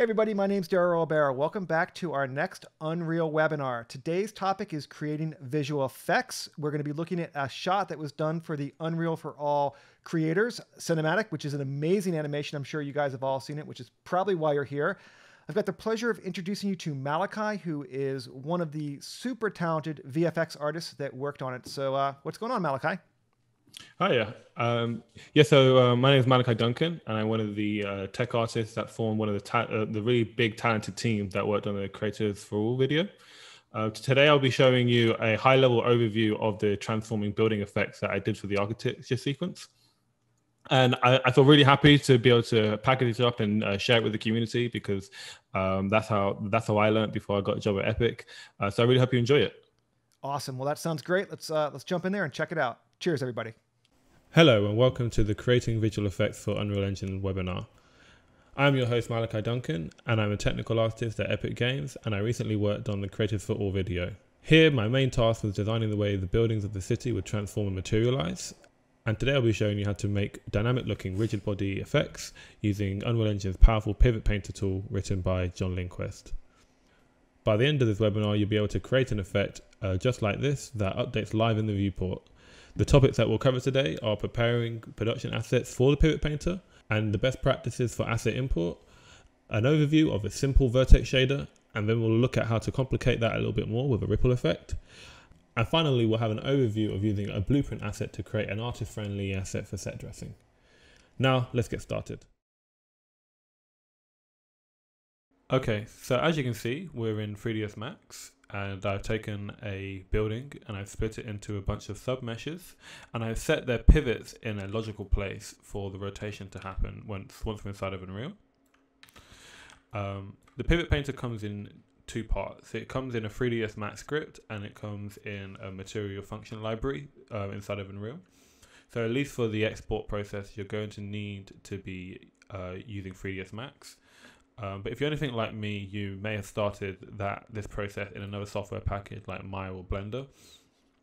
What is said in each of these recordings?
Hey everybody, my name's Daryl Albera. Welcome back to our next Unreal webinar. Today's topic is creating visual effects. We're going to be looking at a shot that was done for the Unreal for All creators cinematic, which is an amazing animation. I'm sure you guys have all seen it, which is probably why you're here. I've got the pleasure of introducing you to Malachi, who is one of the super talented VFX artists that worked on it. So what's going on, Malachi? Hiya. So my name is Malachi Duncan, and I'm one of the tech artists that formed one of the really big talented team that worked on the Creators for All video. Today, I'll be showing you a high-level overview of the transforming building effects that I did for the architecture sequence. And I feel really happy to be able to package it up and share it with the community because that's how I learned before I got a job at Epic. So I really hope you enjoy it. Awesome. Well, that sounds great. Let's jump in there and check it out. Cheers, everybody. Hello and welcome to the Creating Visual Effects for Unreal Engine webinar. I'm your host Malachi Duncan, and I'm a technical artist at Epic Games, and I recently worked on the Creators for All video. Here, my main task was designing the way the buildings of the city would transform and materialize, and today I'll be showing you how to make dynamic looking rigid body effects using Unreal Engine's powerful Pivot Painter tool written by John Lindquist. By the end of this webinar, you'll be able to create an effect just like this that updates live in the viewport. The topics that we'll cover today are preparing production assets for the Pivot Painter and the best practices for asset import, an overview of a simple Vertex shader, and then we'll look at how to complicate that a little bit more with a ripple effect. And finally, we'll have an overview of using a blueprint asset to create an artist-friendly asset for set dressing. Now, let's get started. Okay, so as you can see, we're in 3ds Max, and I've taken a building and I've split it into a bunch of submeshes, and I've set their pivots in a logical place for the rotation to happen once we're inside of Unreal. The Pivot Painter comes in two parts. It comes in a 3ds Max script, and it comes in a material function library inside of Unreal. So at least for the export process, you're going to need to be using 3ds Max. But if you're anything like me, you may have started this process in another software package like Maya or Blender.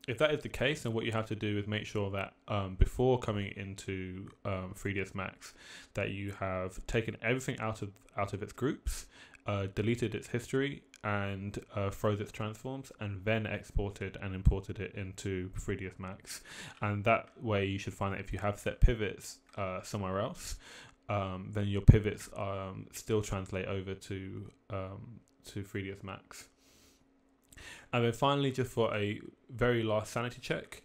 If that is the case, then what you have to do is make sure that before coming into 3ds Max, that you have taken everything out of its groups, deleted its history, and froze its transforms, and then exported and imported it into 3ds Max. And that way, you should find that if you have set pivots somewhere else, then your pivots still translate over to 3ds Max. And then finally, just for a very last sanity check,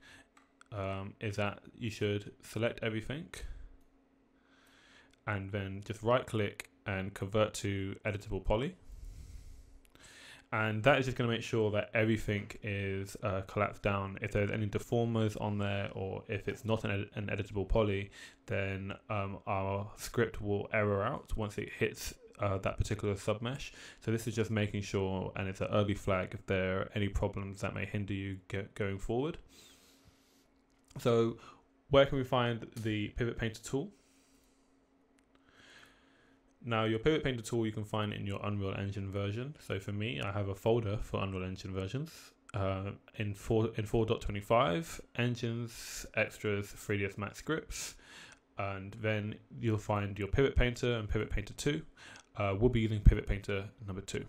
is that you should select everything and then just right click and convert to editable poly. And that is just going to make sure that everything is collapsed down. If there's any deformers on there, or if it's not an editable poly, then our script will error out once it hits that particular submesh. So this is just making sure, and it's an early flag if there are any problems that may hinder you going forward. So where can we find the Pivot Painter tool? Now, your Pivot Painter tool you can find in your Unreal Engine version. So for me, I have a folder for Unreal Engine versions in 4.25, Engines, Extras, 3ds Max scripts, and then you'll find your Pivot Painter and Pivot Painter 2. We'll be using Pivot Painter number 2.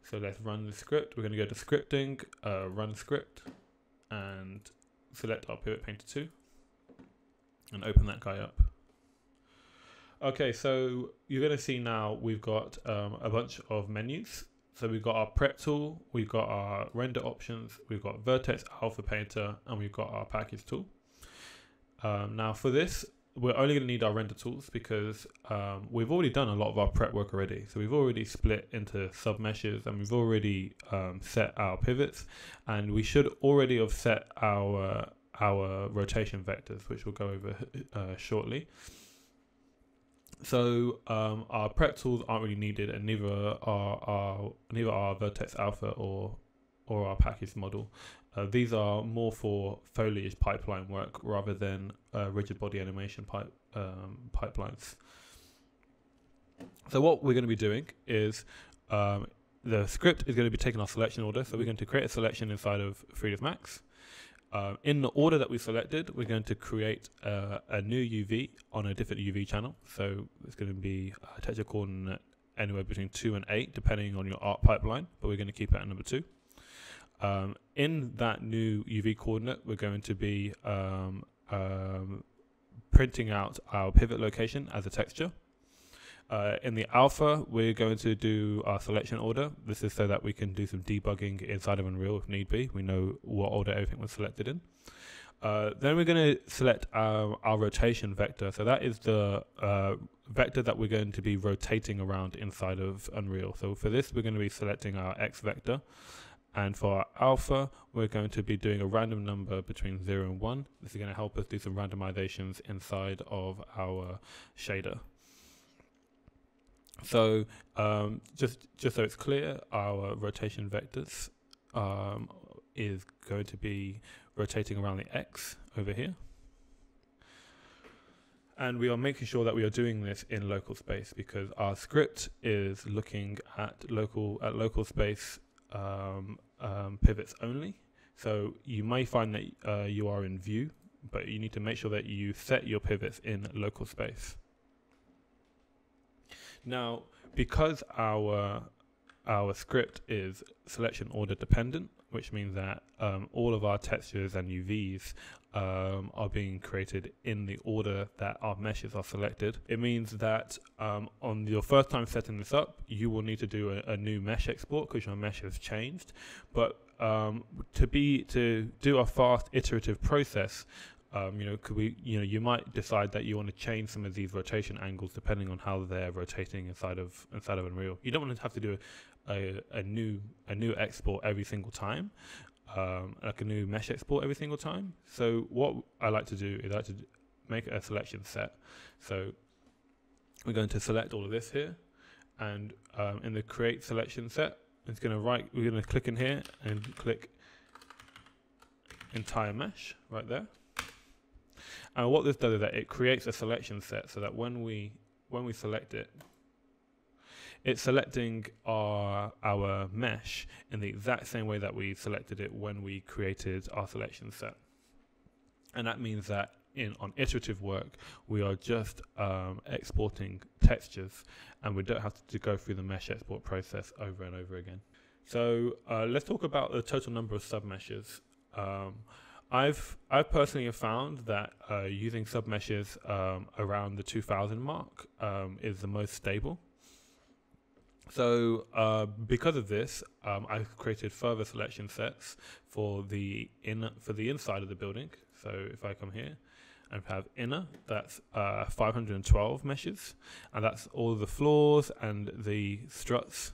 So let's run the script. We're going to go to Scripting, Run Script, and select our Pivot Painter 2, and open that guy up. Okay, so you're going to see now we've got a bunch of menus. So we've got our prep tool, we've got our render options, we've got Vertex Alpha Painter, and we've got our package tool. Now for this, we're only going to need our render tools because we've already done a lot of our prep work already. So we've already split into submeshes, and we've already set our pivots, and we should already have set our rotation vectors, which we'll go over shortly. So our prep tools aren't really needed, and neither are Vertex Alpha or our package model. These are more for foliage pipeline work rather than rigid body animation pipelines. So what we're going to be doing is the script is going to be taking our selection order. So we're going to create a selection inside of 3ds Max. In the order that we selected, we're going to create a new UV on a different UV channel. So it's going to be a texture coordinate anywhere between 2 and 8, depending on your art pipeline, but we're going to keep it at number 2. In that new UV coordinate, we're going to be printing out our pivot location as a texture. In the alpha, we're going to do our selection order. This is so that we can do some debugging inside of Unreal if need be. We know what order everything was selected in. Then we're going to select our rotation vector. So that is the vector that we're going to be rotating around inside of Unreal. So for this, we're going to be selecting our X vector. And for our alpha, we're going to be doing a random number between 0 and 1. This is going to help us do some randomizations inside of our shader. So just so it's clear, our rotation vectors is going to be rotating around the X over here. And we are making sure that we are doing this in local space because our script is looking at local space pivots only. So you may find that you are in view, but you need to make sure that you set your pivots in local space. Now, because our script is selection order dependent, which means that all of our textures and UVs are being created in the order that our meshes are selected. It means that on your first time setting this up, you will need to do a new mesh export because your mesh has changed. But to do a fast iterative process, you might decide that you want to change some of these rotation angles depending on how they're rotating inside of Unreal. You don't want to have to do a new export every single time, like a new mesh export every single time. So what I like to do is I like to make a selection set. So we're going to select all of this here, and in the create selection set, we're going to click in here and click entire mesh right there. And what this does is that it creates a selection set so that when we select it, it's selecting our mesh in the exact same way that we selected it when we created our selection set. And that means that on iterative work, we are just exporting textures, and we don't have to go through the mesh export process over and over again. So let's talk about the total number of submeshes. I've personally have found that using submeshes around the 2000 mark is the most stable. So because of this, I've created further selection sets for the inside of the building. So if I come here and have inner, that's 512 meshes, and that's all the floors and the struts.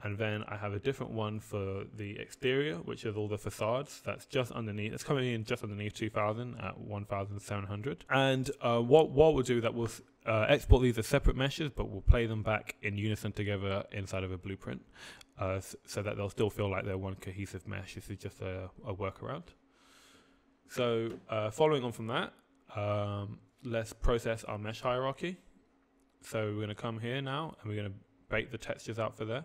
And then I have a different one for the exterior, which is all the facades. That's just underneath. It's coming in just underneath 2000 at 1700. And what we'll do is that we'll export these as separate meshes, but we'll play them back in unison together inside of a blueprint, so that they'll still feel like they're one cohesive mesh. This is just a workaround. So following on from that, let's process our mesh hierarchy. So we're going to come here now, and we're going to bake the textures out for there.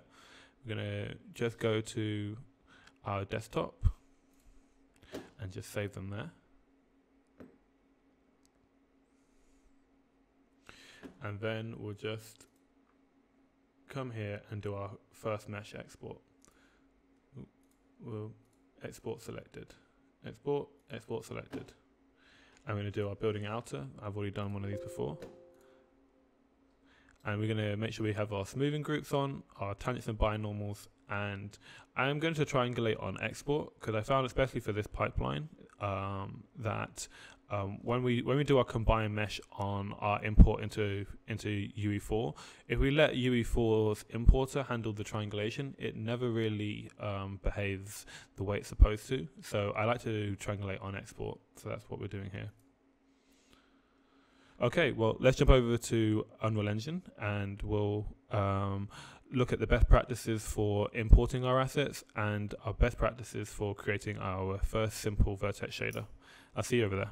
We're going to just go to our desktop and just save them there. And then we'll just come here and do our first mesh export. We'll export selected. Export, export selected. I'm going to do our building outer. I've already done one of these before. And we're going to make sure we have our smoothing groups on, our tangents and binormals, and I'm going to triangulate on export because I found, especially for this pipeline, that when we do our combined mesh on our import into UE4, if we let UE4's importer handle the triangulation, it never really behaves the way it's supposed to. So I like to triangulate on export, so that's what we're doing here. Okay, well, let's jump over to Unreal Engine, and we'll look at the best practices for importing our assets and our best practices for creating our first simple vertex shader. I'll see you over there.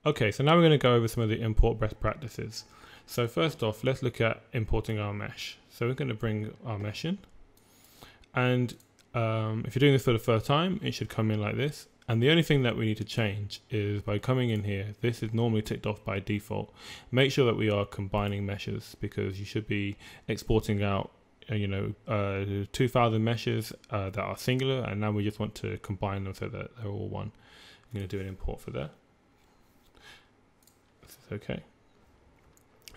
Okay, so now we're going to go over some of the import best practices. So first off, let's look at importing our mesh. So we're going to bring our mesh in, and if you're doing this for the first time, it should come in like this. And the only thing that we need to change is by coming in here, this is normally ticked off by default. Make sure that we are combining meshes, because you should be exporting out 2000 meshes that are singular, and now we just want to combine them so that they're all one. I'm going to do an import for that. This is okay.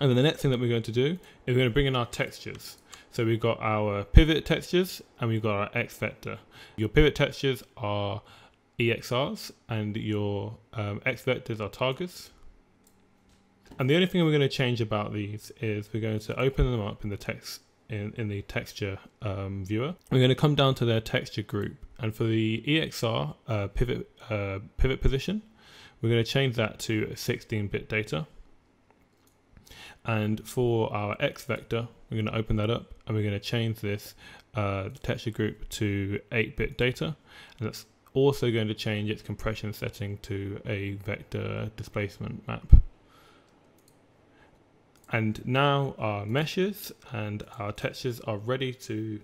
And then the next thing that we're going to do is we're going to bring in our textures. So we've got our pivot textures and we've got our X vector. Your pivot textures are EXRs and your X vectors are targets. And the only thing we're going to change about these is we're going to open them up in the text in the texture viewer. We're going to come down to their texture group, and for the EXR pivot position, we're going to change that to 16-bit data. And for our X vector, we're going to open that up and we're going to change this texture group to 8-bit data, and that's also going to change its compression setting to a vector displacement map. And now our meshes and our textures are ready to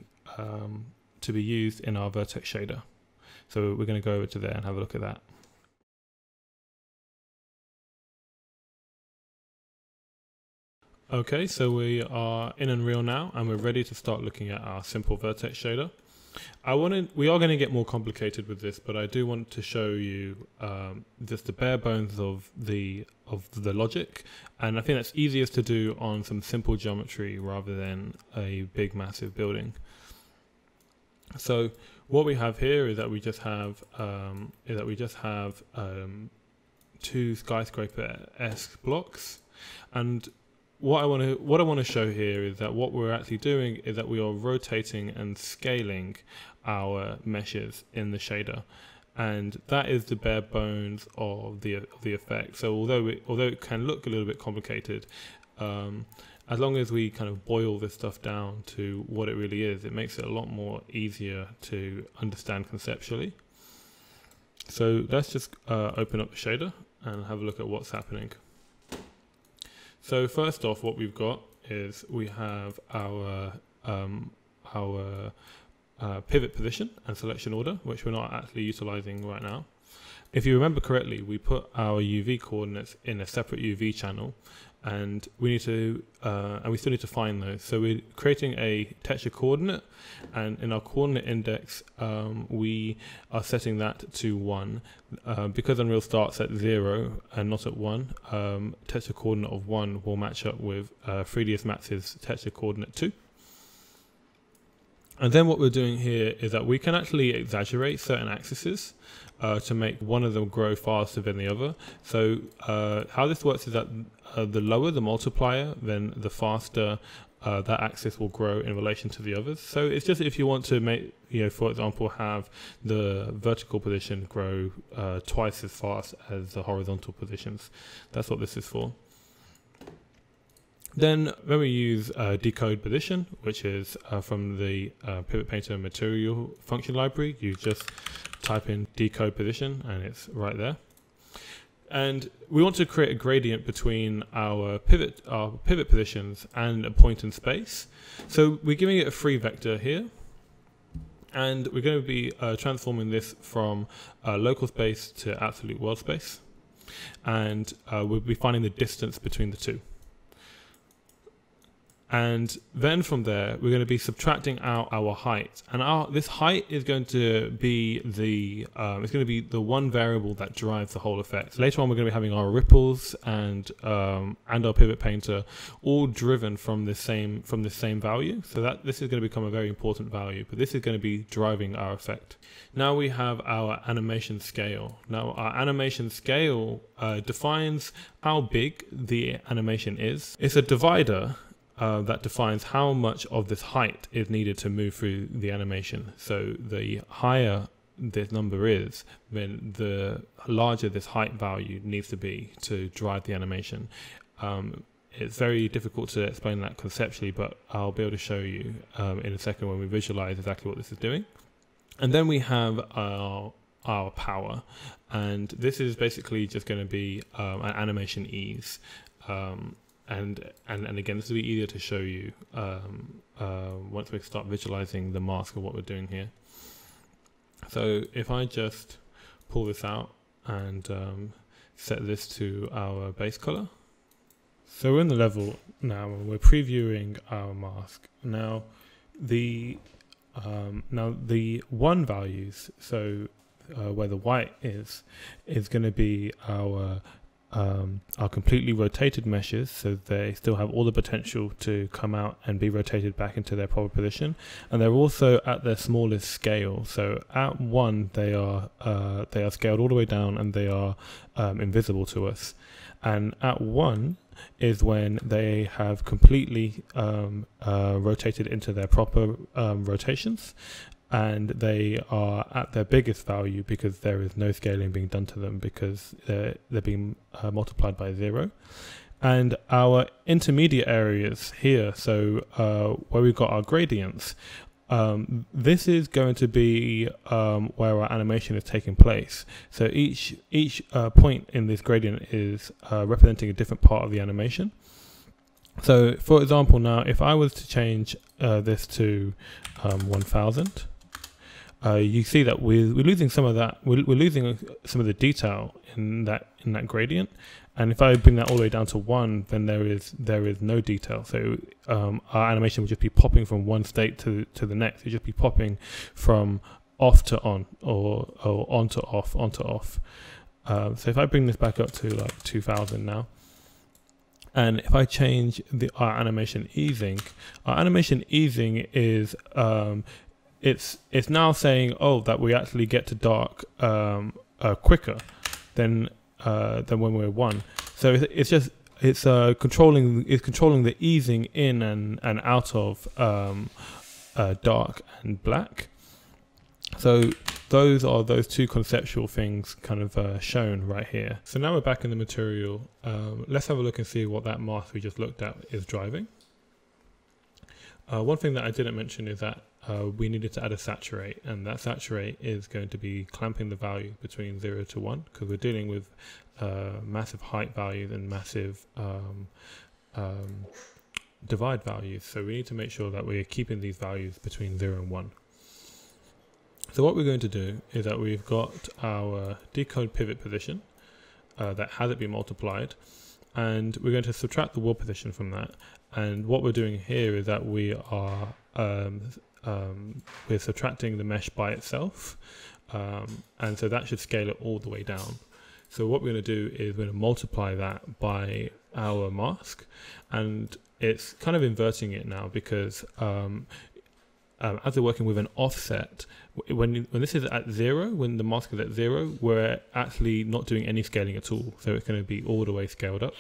be used in our Vertex shader. So we're going to go over to there and have a look at that. Okay, so we are in Unreal now and we're ready to start looking at our simple Vertex shader. We are going to get more complicated with this, but I do want to show you just the bare bones of the logic, and I think that's easiest to do on some simple geometry rather than a big massive building. So what we have here is that we just have two skyscraper-esque blocks, and what I want to show here is that what we're actually doing is that we are rotating and scaling our meshes in the shader, and that is the bare bones of the effect. So although it can look a little bit complicated, as long as we kind of boil this stuff down to what it really is, it makes it a lot more easier to understand conceptually. So let's just open up the shader and have a look at what's happening. So first off, what we've got is we have our pivot position and selection order, which we're not actually utilizing right now. If you remember correctly, we put our UV coordinates in a separate UV channel, and we still need to find those. So we're creating a texture coordinate, and in our coordinate index, we are setting that to 1. Because Unreal starts at 0 and not at 1, texture coordinate of 1 will match up with 3ds Max's texture coordinate 2. And then what we're doing here is that we can actually exaggerate certain axes to make one of them grow faster than the other. So how this works is that the lower the multiplier, then the faster that axis will grow in relation to the others. So it's just if you want to make, for example, have the vertical position grow twice as fast as the horizontal positions. That's what this is for. Then when we use decode position, which is from the Pivot Painter material function library, you just type in decode position and it's right there. And we want to create a gradient between our pivot positions and a point in space. So we're giving it a free vector here, and we're going to be transforming this from local space to absolute world space, and we'll be finding the distance between the two. And then from there, we're going to be subtracting out our height, and this height is going to be the one variable that drives the whole effect. Later on, we're going to be having our ripples and our pivot painter all driven from the same value. So that this is going to become a very important value, but this is going to be driving our effect. Now we have our animation scale. Now our animation scale defines how big the animation is. It's a divider that defines how much of this height is needed to move through the animation. So the higher this number is, then the larger this height value needs to be to drive the animation. It's very difficult to explain that conceptually, but I'll be able to show you in a second when we visualize exactly what this is doing. And then we have our power, and this is basically just going to be an animation ease. again, this will be easier to show you once we start visualizing the mask of what we're doing here. So if I just pull this out and set this to our base color. So we're in the level now and we're previewing our mask. Now the 1 values, so where the white is going to be our completely rotated meshes, so they still have all the potential to come out and be rotated back into their proper position, and they're also at their smallest scale. So at 1 they are scaled all the way down and they are invisible to us, and at 1 is when they have completely rotated into their proper rotations, and they are at their biggest value because there is no scaling being done to them because they're being multiplied by 0. And our intermediate areas here, so where we've got our gradients, this is going to be where our animation is taking place. So each point in this gradient is representing a different part of the animation. So for example, now if I was to change this to 1000, you see that we're losing some of that. We're losing some of the detail in that gradient. And if I bring that all the way down to 1, then there is no detail. So our animation will just be popping from one state to the next. It'll just be popping from off to on, or on to off, on to off. So if I bring this back up to like 2000 now, and if I change our animation easing is it's now saying, oh, that we actually get to dark quicker than when we're 1. So it's controlling the easing in and out of dark and black. So those are those two conceptual things kind of shown right here. So now we're back in the material. Let's have a look and see what that mask we just looked at is driving. One thing that I didn't mention is that we needed to add a saturate, and that saturate is going to be clamping the value between 0 to 1 because we're dealing with massive height values and massive divide values. So we need to make sure that we're keeping these values between 0 and 1. So what we're going to do is that we've got our decode pivot position that hasn't been multiplied, and we're going to subtract the world position from that. And what we're doing here is that we are we're subtracting the mesh by itself, and so that should scale it all the way down. So what we're going to do is we're going to multiply that by our mask, and it's kind of inverting it now because as we're working with an offset, when this is at 0, when the mask is at 0, we're actually not doing any scaling at all. So it's going to be all the way scaled up.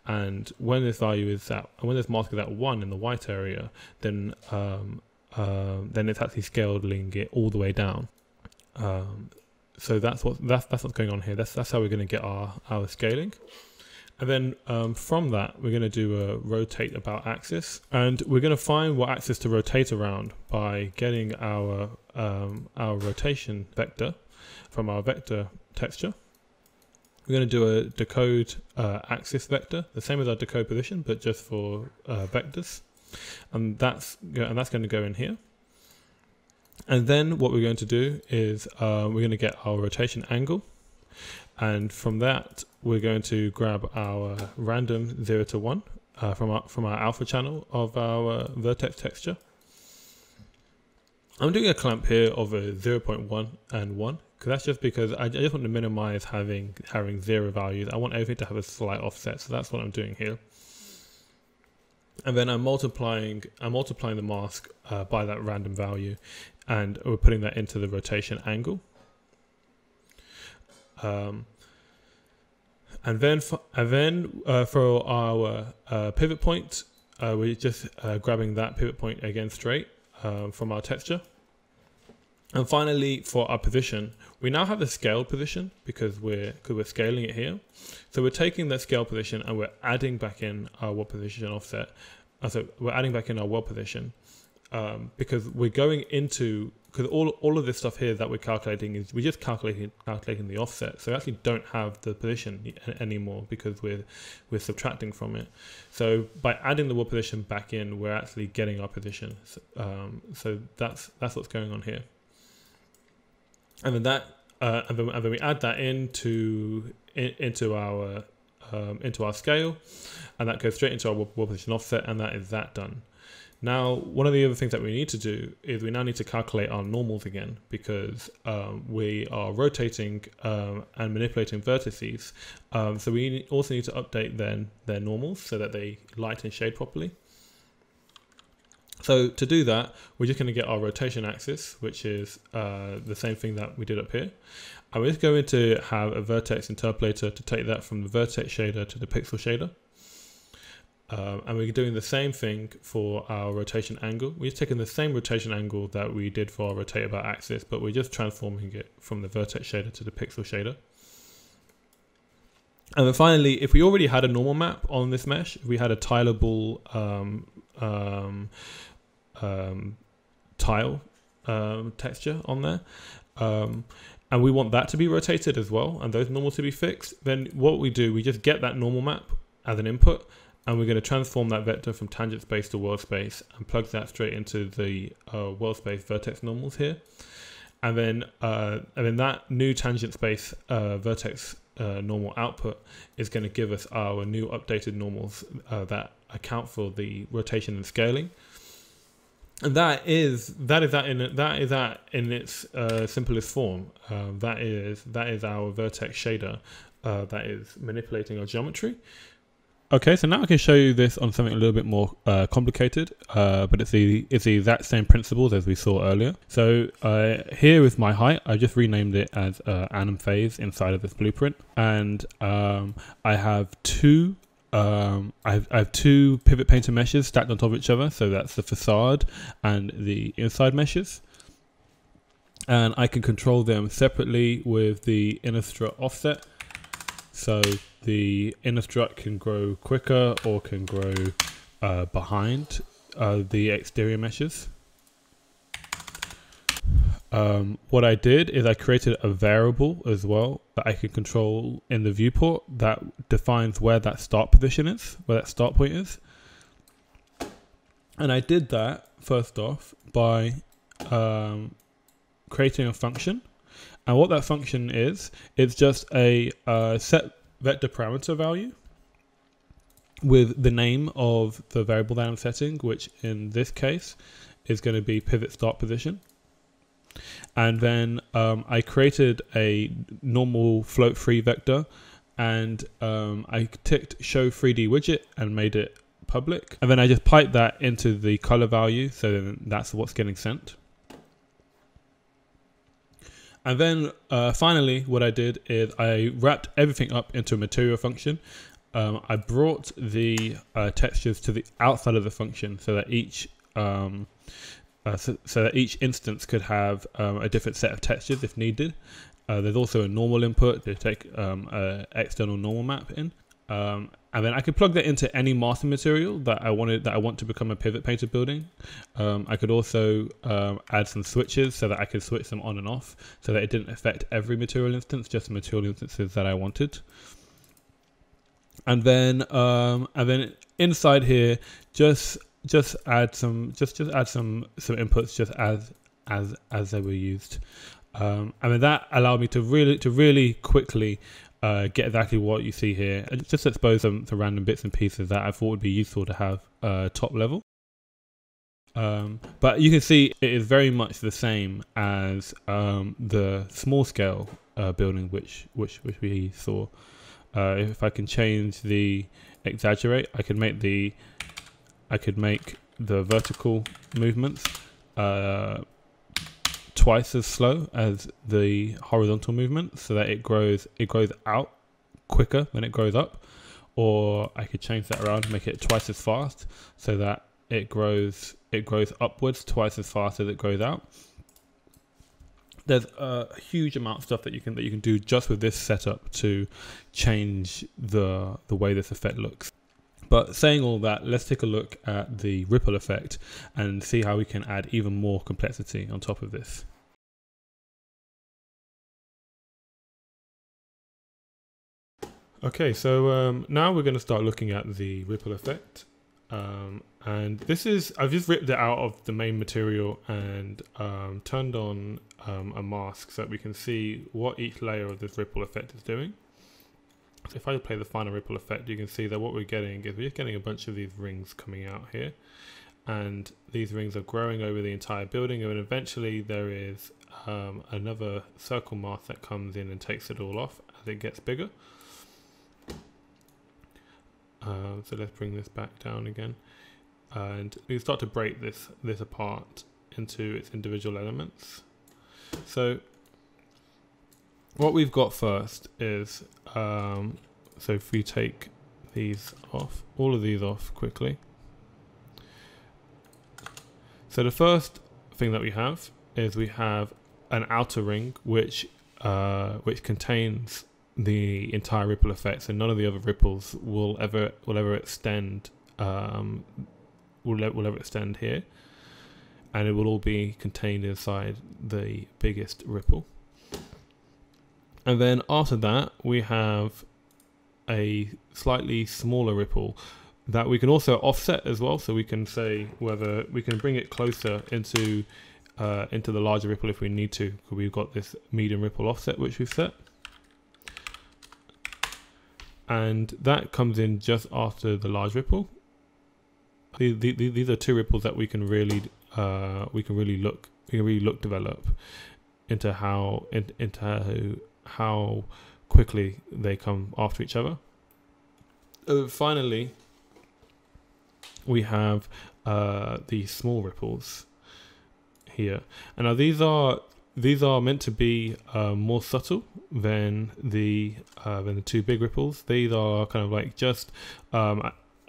And when this value is at, when this mask is at 1 in the white area, then it's actually scaling it all the way down. So that's what's going on here. That's how we're going to get our scaling. And then from that, we're going to do a rotate about axis, and we're going to find what axis to rotate around by getting our rotation vector from our vector texture. We're going to do a decode axis vector, the same as our decode position, but just for vectors, and that's going to go in here. And then what we're going to do is we're going to get our rotation angle. And from that, we're going to grab our random 0 to 1 from our alpha channel of our vertex texture. I'm doing a clamp here of a 0.1 and 1, because that's just because I just want to minimize having 0 values. I want everything to have a slight offset, so that's what I'm doing here. And then I'm multiplying the mask by that random value, and we're putting that into the rotation angle. And then for our pivot point, we're just grabbing that pivot point again straight from our texture. And finally, for our position, we now have the scaled position because we're scaling it here. So we're taking that scale position and we're adding back in our world position offset. So we're adding back in our world position, because we're going into, because all of this stuff here that we're calculating is we're just calculating the offset. So we actually don't have the position anymore because we're subtracting from it. So by adding the world position back in, we're actually getting our position. So that's what's going on here. And then that and then we add that into our scale, and that goes straight into our world position offset, and that is that done. Now, one of the other things that we need to do is we now need to calculate our normals again, because we are rotating and manipulating vertices. So we also need to update then their normals so that they light and shade properly. So to do that, we're just going to get our rotation axis, which is the same thing that we did up here. And we're just going to have a vertex interpolator to take that from the vertex shader to the pixel shader. And we're doing the same thing for our rotation angle. We've taken the same rotation angle that we did for our rotate about axis, but we're just transforming it from the vertex shader to the pixel shader. And then finally, if we already had a normal map on this mesh, if we had a tileable tile texture on there, and we want that to be rotated as well, and those normals to be fixed, then what we do, we just get that normal map as an input, and we're going to transform that vector from tangent space to world space and plug that straight into the world space vertex normals here. And then that new tangent space vertex normal output is going to give us our new updated normals that account for the rotation and scaling. And that is that in its simplest form. That is our vertex shader that is manipulating our geometry. Okay, so now I can show you this on something a little bit more complicated, but it's the exact same principles as we saw earlier. So here is my height. I just renamed it as anim phase inside of this blueprint, and I have two pivot painter meshes stacked on top of each other. So that's the facade and the inside meshes, and I can control them separately with the inner strut offset. So the inner strut can grow quicker or can grow behind the exterior meshes. What I did is I created a variable as well that I can control in the viewport that defines where that start position is, where that start point is. And I did that first off by creating a function. And what that function is, it's just a set vector parameter value with the name of the variable that I'm setting, which in this case is going to be pivot start position. And then I created a normal float free vector, and I ticked show 3D widget and made it public. And then I just piped that into the color value, so then that's what's getting sent. And then finally, what I did is I wrapped everything up into a material function. I brought the textures to the outside of the function so that each instance could have a different set of textures if needed. There's also a normal input to take an external normal map in. And then I could plug that into any master material that I want to become a pivot painter building. I could also add some switches so that I could switch them on and off so that it didn't affect every material instance, just the material instances that I wanted. And then inside here, just add some inputs just as they were used. And then that allowed me to really quickly get exactly what you see here, and just expose some random bits and pieces that I thought would be useful to have top level. But you can see it is very much the same as the small scale building which we saw. If I can change the exaggerate, I could make the vertical movements twice as slow as the horizontal movement, so that it grows out quicker than it grows up. Or I could change that around and make it twice as fast, so that it grows upwards twice as fast as it grows out. There's a huge amount of stuff that you can do just with this setup to change the way this effect looks. But saying all that, let's take a look at the ripple effect and see how we can add even more complexity on top of this. Okay, so now we're going to start looking at the ripple effect. And this is, I've just ripped it out of the main material and turned on a mask so that we can see what each layer of this ripple effect is doing. So if I play the final ripple effect, you can see that what we're getting is we're getting a bunch of these rings coming out here. And these rings are growing over the entire building, and eventually there is another circle mask that comes in and takes it all off as it gets bigger. So let's bring this back down again, and we start to break this apart into its individual elements. So what we've got first is so if we take these off, all of these off quickly. So the first thing that we have is we have an outer ring which contains the entire ripple effect, so none of the other ripples will ever extend will ever extend here, and it will all be contained inside the biggest ripple. And then after that we have a slightly smaller ripple that we can also offset as well, so we can say whether we can bring it closer into the larger ripple if we need to, because we've got this medium ripple offset which we've set. And that comes in just after the large ripple. These are two ripples that we can really develop into how quickly they come after each other. Finally, we have these small ripples here, and now these are meant to be more subtle than the two big ripples. These are kind of like just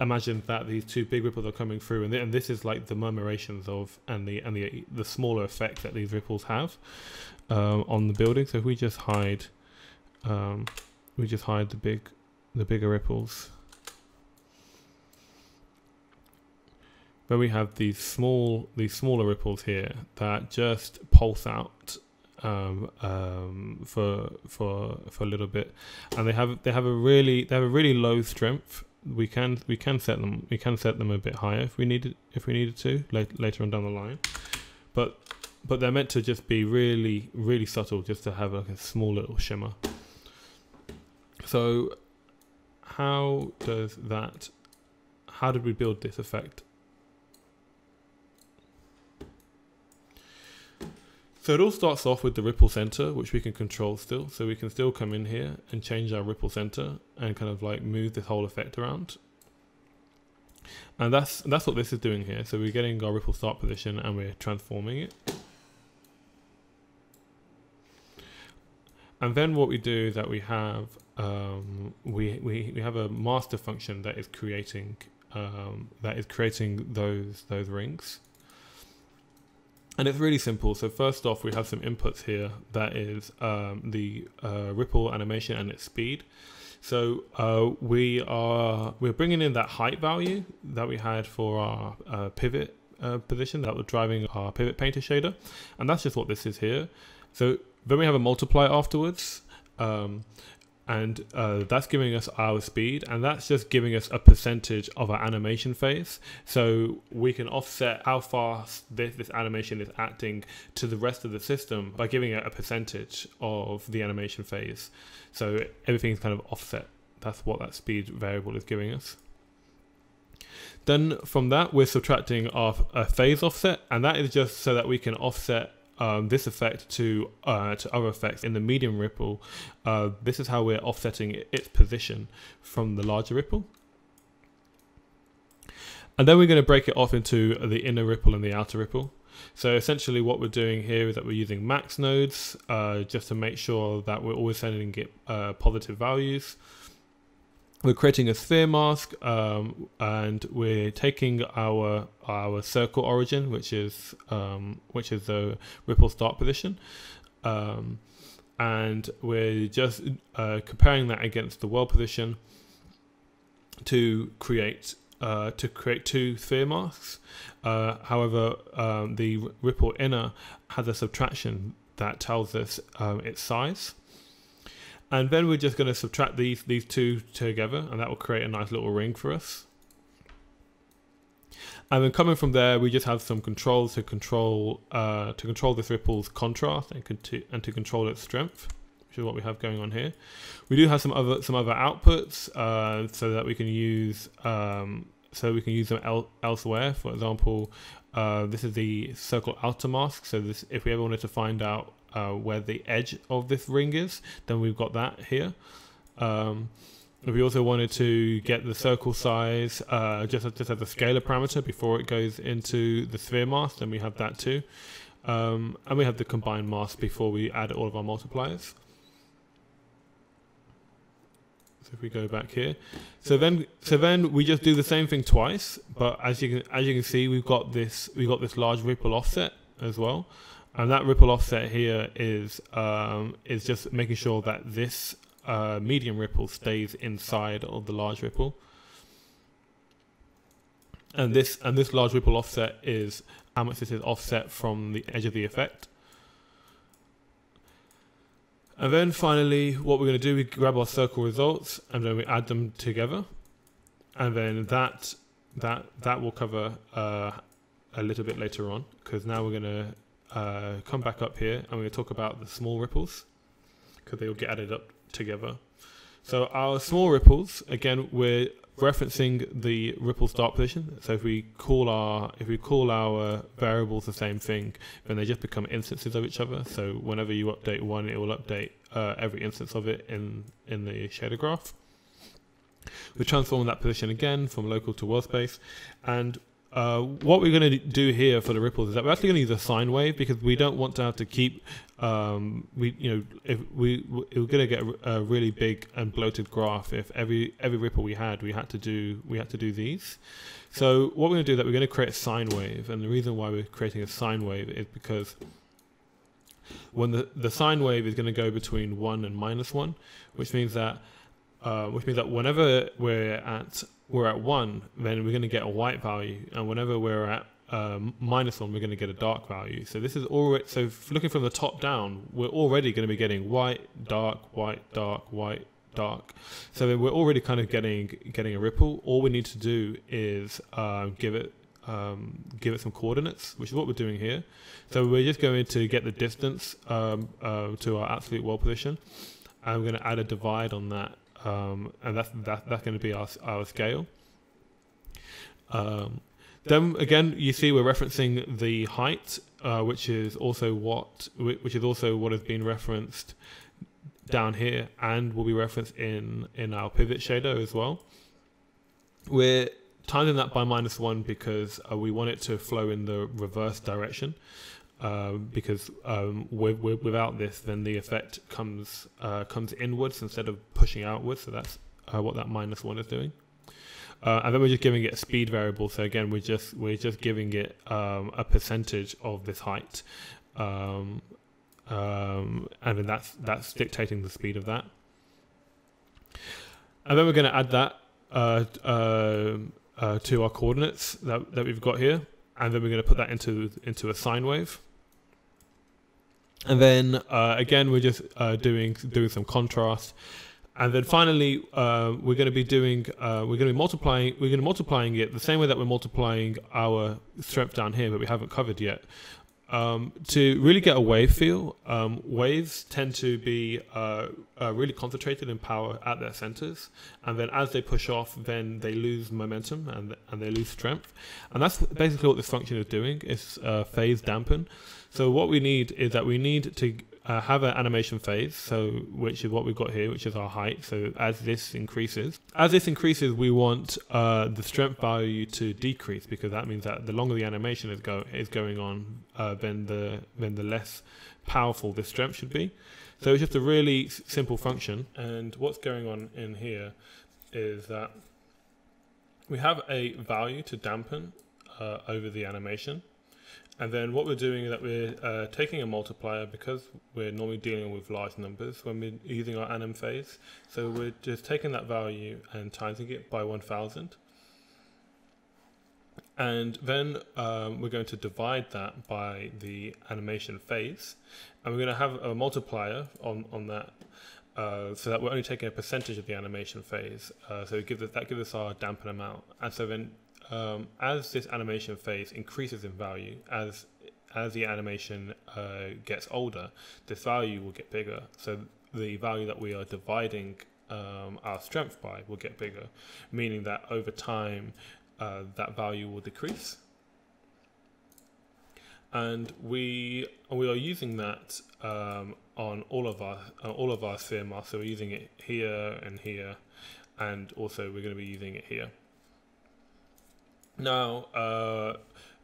imagine that these two big ripples are coming through, and this is like the murmurations of and the smaller effect that these ripples have on the building. So if we just hide the bigger ripples, then we have these smaller ripples here that just pulse out for a little bit, and they have a really low strength. We can set them a bit higher if we needed to later on down the line, but they're meant to just be really subtle, just to have like a small little shimmer. So how did we build this effect? So it all starts off with the ripple center, which we can control still. So we can still come in here and change our ripple center and kind of like move this whole effect around. And that's what this is doing here. So we're getting our ripple start position and we're transforming it. And then what we do is that we have we have a master function that is creating those rings. And it's really simple. So first off, we have some inputs here. That is the ripple animation and its speed. So we're bringing in that height value that we had for our pivot position that was driving our pivot painter shader, and that's just what this is here. So then we have a multiplier afterwards, and that's giving us our speed, and that's just giving us a percentage of our animation phase. So we can offset how fast this animation is acting to the rest of the system by giving it a percentage of the animation phase. So everything's kind of offset. That's what that speed variable is giving us. Then from that, we're subtracting our phase offset, and that is just so that we can offset this effect to other effects in the medium ripple. This is how we're offsetting its position from the larger ripple. And then we're going to break it off into the inner ripple and the outer ripple. So essentially what we're doing here is that we're using max nodes just to make sure that we're always sending it positive values. We're creating a sphere mask, and we're taking our circle origin, which is the ripple start position, and we're just comparing that against the world position. to create two sphere masks. However, the ripple inner has a subtraction that tells us its size. And then we're just going to subtract these two together, and that will create a nice little ring for us. And then coming from there, we just have some controls to control this ripple's contrast and to control its strength, which is what we have going on here. We do have some other outputs so that we can use them elsewhere. For example, this is the circle outer mask. So this, if we ever wanted to find out where the edge of this ring is, then we've got that here. If we also wanted to get the circle size just as a scalar parameter before it goes into the sphere mask, then we have that too. And we have the combined mask before we add all of our multipliers. So if we go back here, so then we just do the same thing twice, but as you can see, we've got this large ripple offset as well, and that ripple offset here is just making sure that this medium ripple stays inside of the large ripple, and this large ripple offset is how much this is offset from the edge of the effect. And then finally, what we're going to do, we grab our circle results and then we add them together, and then that will cover a little bit later on, because now we're going to come back up here and we're going to talk about the small ripples, because they will get added up together. So our small ripples, again, we're referencing the ripple start position. So if we call our variables the same thing, then they just become instances of each other. So whenever you update one, it will update every instance of it in the shader graph. We transform that position again from local to world space, and what we're going to do here for the ripples is that we're actually going to use a sine wave, because we don't want to have to keep if we're going to get a really big and bloated graph if every ripple we had to do these. So what we're going to do is that we're going to create a sine wave, and the reason why we're creating a sine wave is because when the sine wave is going to go between 1 and -1, which means that whenever we're at 1, then we're going to get a white value, and whenever we're at -1, we're going to get a dark value. So this is already, so looking from the top down, we're already going to be getting white, dark, white, dark, white, dark. So we're already kind of getting a ripple. All we need to do is give it some coordinates, which is what we're doing here. So we're just going to get the distance to our absolute world position, and we're going to add a divide on that. And that's going to be our scale. Then again, you see we're referencing the height, which is also what has been referenced down here, and will be referenced in our pivot shader as well. We're timing that by -1 because we want it to flow in the reverse direction. Because without this, then the effect comes inwards instead of pushing outwards. So that's what that -1 is doing. And then we're just giving it a speed variable. So again, we're just giving it a percentage of this height, and then that's dictating the speed of that. And then we're going to add that to our coordinates that we've got here, and then we're going to put that into a sine wave. And then again, we're just doing some contrast, and then finally we're going to be multiplying it the same way that we're multiplying our strength down here, but we haven't covered yet. To really get a wave feel, waves tend to be really concentrated in power at their centers, and then as they push off, then they lose momentum and they lose strength, and that's basically what this function is doing. It's phase dampen. So what we need is that we need to have an animation phase, so which is what we've got here, which is our height. So as this increases, we want the strength value to decrease, because that means that the longer the animation is going on, then the less powerful the strength should be. So it's just a really simple function. And what's going on in here is that we have a value to dampen over the animation. And then what we're doing is that we're taking a multiplier, because we're normally dealing with large numbers when we're using our anim phase. So we're just taking that value and timesing it by 1000. And then we're going to divide that by the animation phase. And we're going to have a multiplier on that, so that we're only taking a percentage of the animation phase. So that gives us our dampen amount. And so then as this animation phase increases in value, as the animation gets older, this value will get bigger. So the value that we are dividing our strength by will get bigger, meaning that over time that value will decrease. And we are using that on all of our sphere masks. So we're using it here and here, and also we're going to be using it here. Now,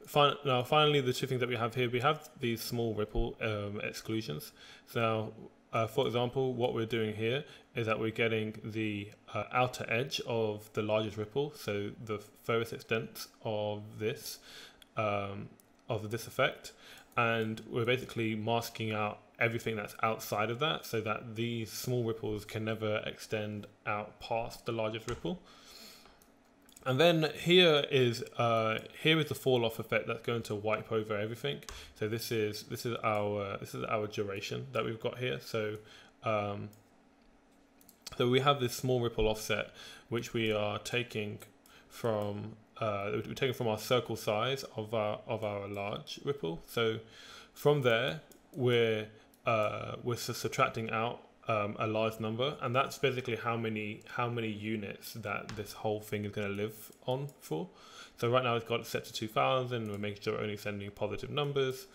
finally, the two things that we have here, we have these small ripple exclusions. So now, for example, what we're doing here is that we're getting the outer edge of the largest ripple, so the furthest extent of this effect, and we're basically masking out everything that's outside of that, so that these small ripples can never extend out past the largest ripple. And then here is the fall off effect that's going to wipe over everything. So this is our duration that we've got here. So so we have this small ripple offset, which we are taking from our circle size of our large ripple. So from there we're subtracting out a large number, and that's basically how many units that this whole thing is going to live on for. So right now it's got it set to 2000. We're making sure we're only sending positive numbers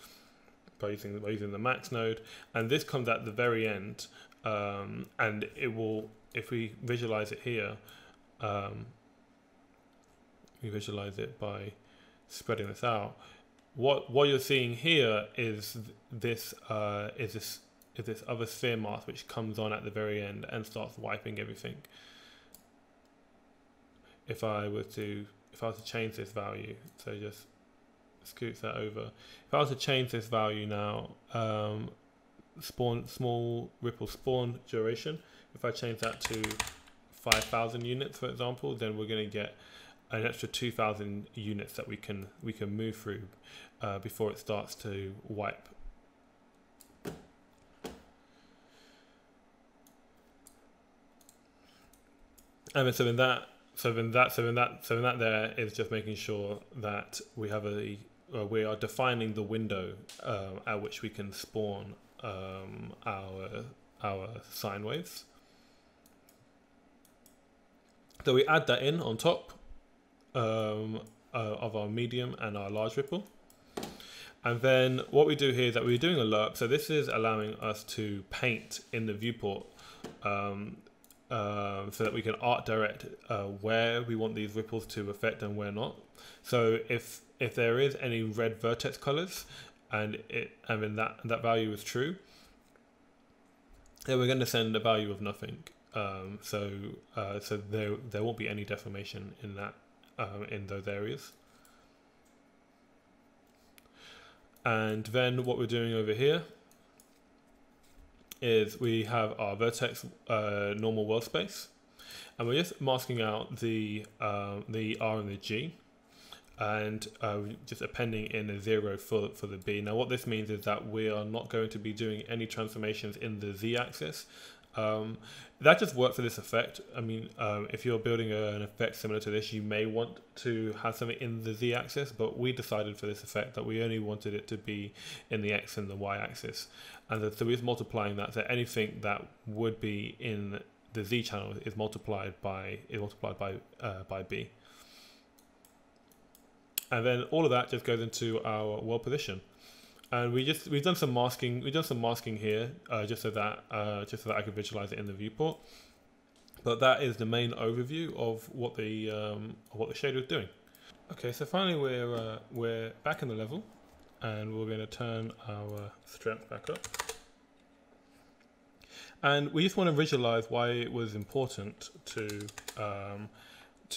by using the max node, and this comes at the very end, and it will, if we visualize it here, we visualize it by spreading this out. What you're seeing here is this other sphere mask which comes on at the very end and starts wiping everything. If I was to change this value, so just scoot that over. If I was to change this value now, small ripple spawn duration, if I change that to 5,000 units, for example, then we're going to get an extra 2,000 units that we can move through before it starts to wipe. And so in that there is just making sure that we have we are defining the window at which we can spawn our sine waves. So we add that in on top of our medium and our large ripple. And then what we do here is that we're doing a lerp. So this is allowing us to paint in the viewport, so that we can art direct where we want these ripples to affect and where not. So if there is any red vertex colors and then that value is true, then we're going to send a value of nothing. So there won't be any deformation in that in those areas. And then what we're doing over here is we have our vertex normal world space, and we're just masking out the R and the G, and just appending in a 0 for the B. Now what this means is that we are not going to be doing any transformations in the Z axis. That just works for this effect. I mean, if you're building an effect similar to this, you may want to have something in the Z axis, but we decided for this effect that we only wanted it to be in the X and the Y axis. And so we're just multiplying that, so anything that would be in the Z channel is multiplied by B. And then all of that just goes into our world position. And we've done some masking. We've done some masking here, just so that I can visualize it in the viewport. But that is the main overview of what the shader is doing. Okay, so finally we're back in the level, and we're going to turn our strength back up. And we just want to visualize why it was important to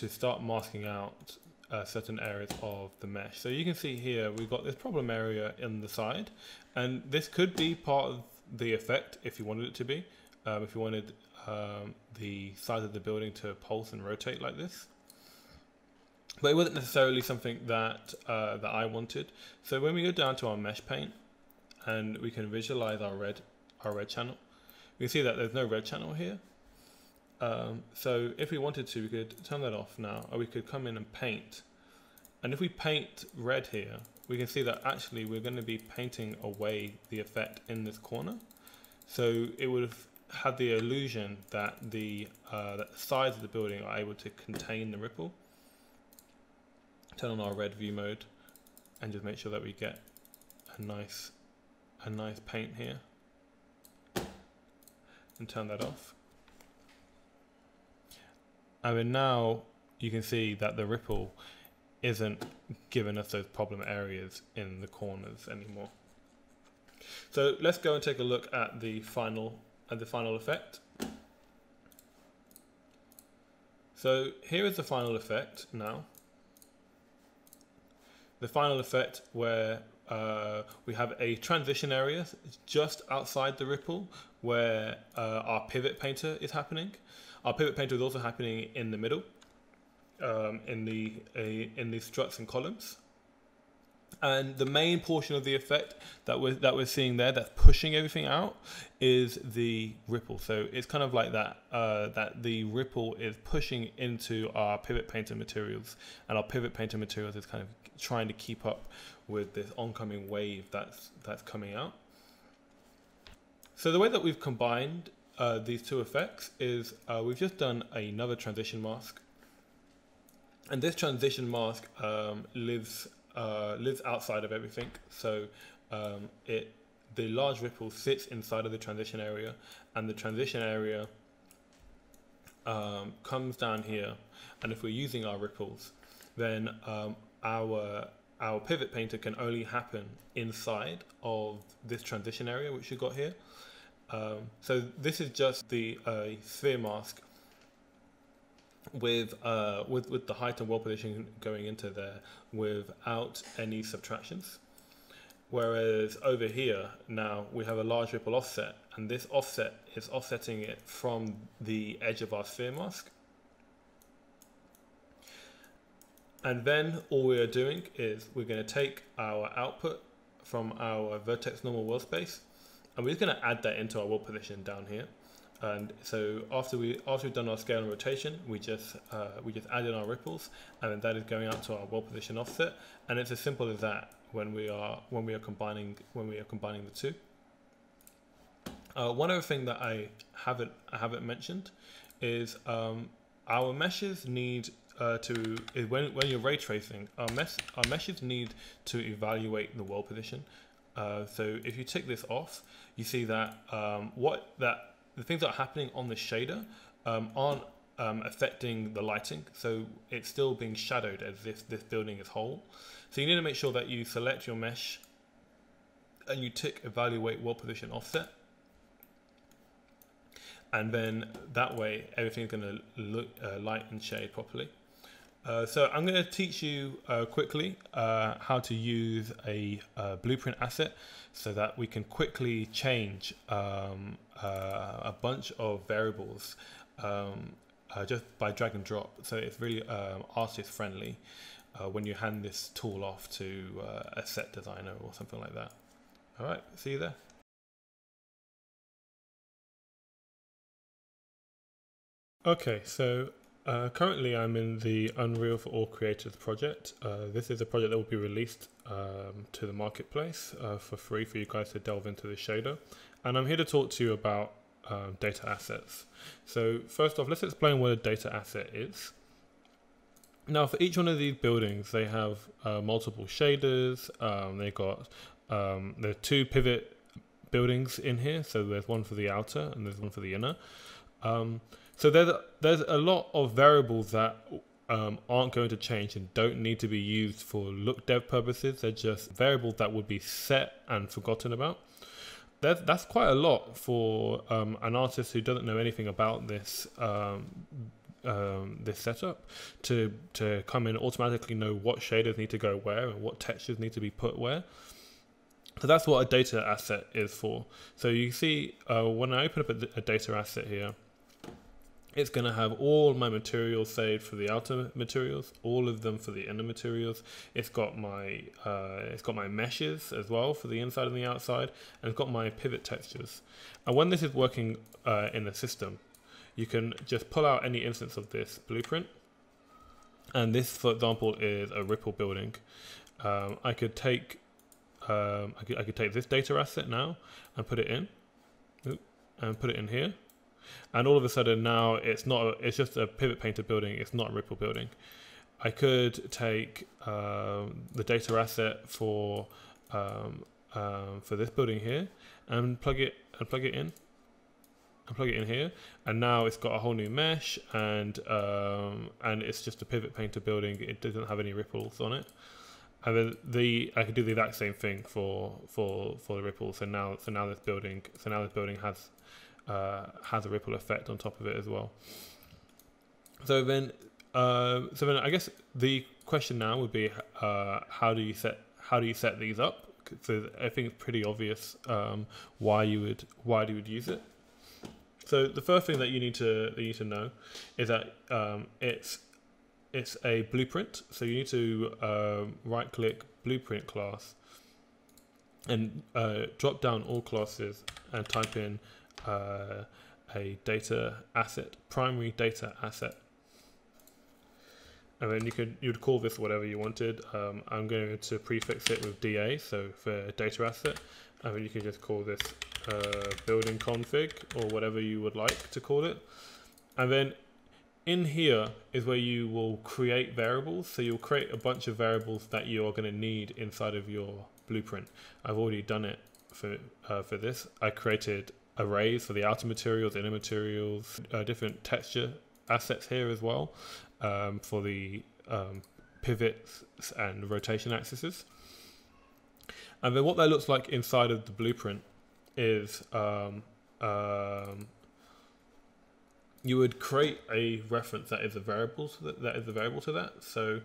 start masking out certain areas of the mesh. So you can see here we've got this problem area in the side, and this could be part of the effect if you wanted it to be. If you wanted the size of the building to pulse and rotate like this. But it wasn't necessarily something that that I wanted. So when we go down to our mesh paint and we can visualize our red channel, we can see that there's no red channel here. So if we wanted to, we could turn that off now, or we could come in and paint. And if we paint red here, we can see that actually we're going to be painting away the effect in this corner. So it would have had the illusion that the sides of the building are able to contain the ripple. Turn on our red view mode and just make sure that we get a nice paint here, and turn that off. And then now you can see that the ripple isn't giving us those problem areas in the corners anymore. So let's go and take a look at the final effect. So here is the final effect now. The final effect where we have a transition area just outside the ripple where our pivot painter is happening. Our pivot painter is also happening in the middle, in the struts and columns. And the main portion of the effect that we're seeing there, that's pushing everything out, is the ripple. So it's kind of like that, that the ripple is pushing into our pivot painter materials, and our pivot painter materials is kind of trying to keep up with this oncoming wave that's coming out. So the way that we've combined these two effects is we've just done another transition mask, and this transition mask lives outside of everything. So the large ripple sits inside of the transition area, and the transition area comes down here. And if we're using our ripples, then our pivot painter can only happen inside of this transition area which we've got here. So this is just the sphere mask with the height and wall position going into there without any subtractions. Whereas over here now we have a large ripple offset, and this offset is offsetting it from the edge of our sphere mask. And then all we are doing is we're going to take our output from our Vertex normal world space, and we're just going to add that into our wall position down here. And so after we've done our scale and rotation, we just add in our ripples, and then that is going out to our wall position offset. And it's as simple as that when we are combining the two. One other thing that I haven't mentioned is our meshes need when you're ray tracing, our meshes need to evaluate the wall position. So if you take this off, you see that the things that are happening on the shader aren't affecting the lighting, so it's still being shadowed as if this building is whole. So you need to make sure that you select your mesh and you tick evaluate wall position offset, and then that way everything's going to look light and shade properly. So I'm going to teach you quickly how to use a blueprint asset so that we can quickly change a bunch of variables just by drag and drop. So it's really artist friendly when you hand this tool off to a set designer or something like that. All right, see you there. Okay, so currently I'm in the Unreal for All Creators project. This is a project that will be released to the marketplace for free for you guys to delve into the shader. And I'm here to talk to you about data assets. So first off, let's explain what a data asset is. Now for each one of these buildings, they have multiple shaders. They've got there are two pivot buildings in here. So there's one for the outer and there's one for the inner. So there's a lot of variables that aren't going to change and don't need to be used for look dev purposes. They're just variables that would be set and forgotten about. That's quite a lot for an artist who doesn't know anything about this this setup to come in automatically know what shaders need to go where and what textures need to be put where. So that's what a data asset is for. So you see when I open up a data asset here, it's going to have all my materials saved for the outer materials, all of them for the inner materials. It's got my meshes as well for the inside and the outside, and it's got my pivot textures. And when this is working in the system, you can just pull out any instance of this blueprint. And this, for example, is a ripple building. I could take this data asset now and put it in, and put it in here. And all of a sudden now it's just a pivot painter building. It's not a ripple building. I could take the data asset for this building here and plug it in here, and now it's got a whole new mesh, and it's just a pivot painter building. It doesn't have any ripples on it. And then I could do the exact same thing for the ripples. So now this building has a ripple effect on top of it as well. So then I guess the question now would be how do you set these up? So I think it's pretty obvious why you would use it. So the first thing that you need to know is that it's a blueprint. So you need to right click blueprint class and drop down all classes and type in a data asset, primary data asset, and then you'd call this whatever you wanted. I'm going to prefix it with DA, so for data asset, and then you can just call this building config or whatever you would like to call it. And then in here is where you will create variables. So you'll create a bunch of variables that you are going to need inside of your blueprint. I've already done it for this. I created arrays for the outer materials, inner materials, different texture assets here as well, for the pivots and rotation axes. And then what that looks like inside of the blueprint is you would create a reference that is a variable to that. So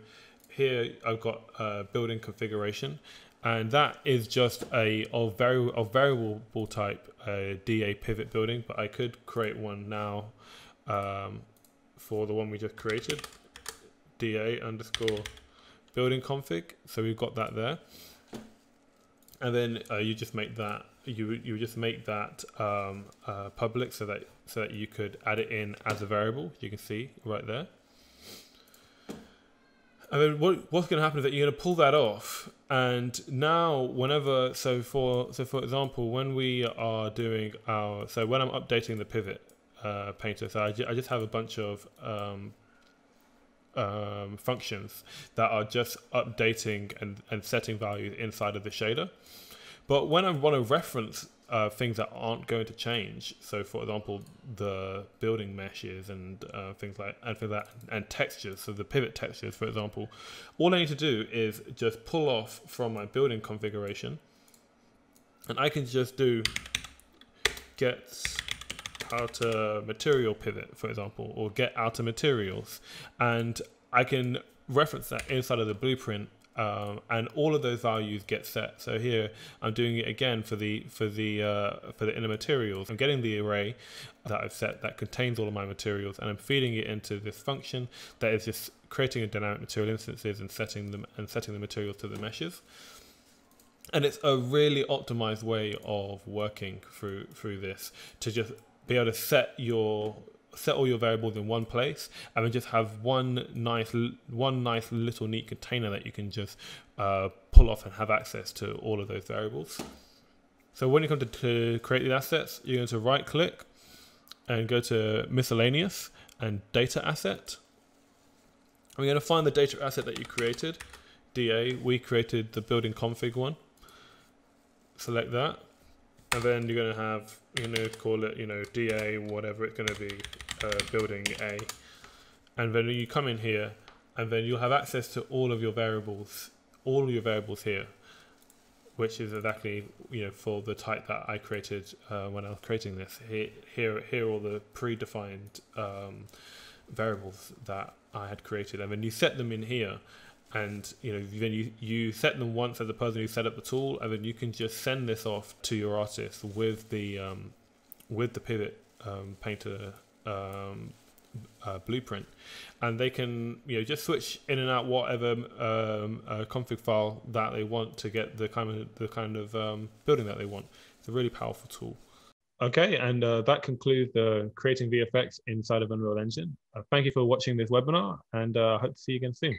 here I've got building configuration, and that is just a variable type DA pivot building, but I could create one now for the one we just created, DA underscore building config. So we've got that there, and then you just make that you just make that public so that you could add it in as a variable. You can see right there. And then what's going to happen is that you're going to pull that off, and now whenever for example, when we are doing when I'm updating the pivot painter, so I just have a bunch of functions that are just updating and setting values inside of the shader. But when I want to reference things that aren't going to change, so for example, the building meshes and things like that, and textures, so the pivot textures, for example, all I need to do is just pull off from my building configuration, and I can just do get outer material pivot, for example, or get outer materials, and I can reference that inside of the blueprint. And all of those values get set. So here I'm doing it again for the inner materials. I'm getting the array that I've set that contains all of my materials, and I'm feeding it into this function that is just creating a dynamic material instances and setting the materials to the meshes. And it's a really optimized way of working through this, to just be able to set all your variables in one place, and then just have one nice little neat container that you can just pull off and have access to all of those variables. So when you come to create the assets, you're going to right click and go to miscellaneous and data asset. And we're going to find the data asset that you created, DA. We created the building config one. Select that. And then you're going to call it, DA, whatever it's going to be, building A. And then you come in here, and then you'll have access to all of your variables here, which is exactly, for the type that I created when I was creating this. Here are all the predefined variables that I had created, and then you set them in here. And then you set them once as the person who set up the tool, and then you can just send this off to your artist with the pivot painter blueprint, and they can just switch in and out whatever config file that they want to get the kind of building that they want. It's a really powerful tool. Okay, and that concludes the creating VFX inside of Unreal Engine. Thank you for watching this webinar, and I hope to see you again soon.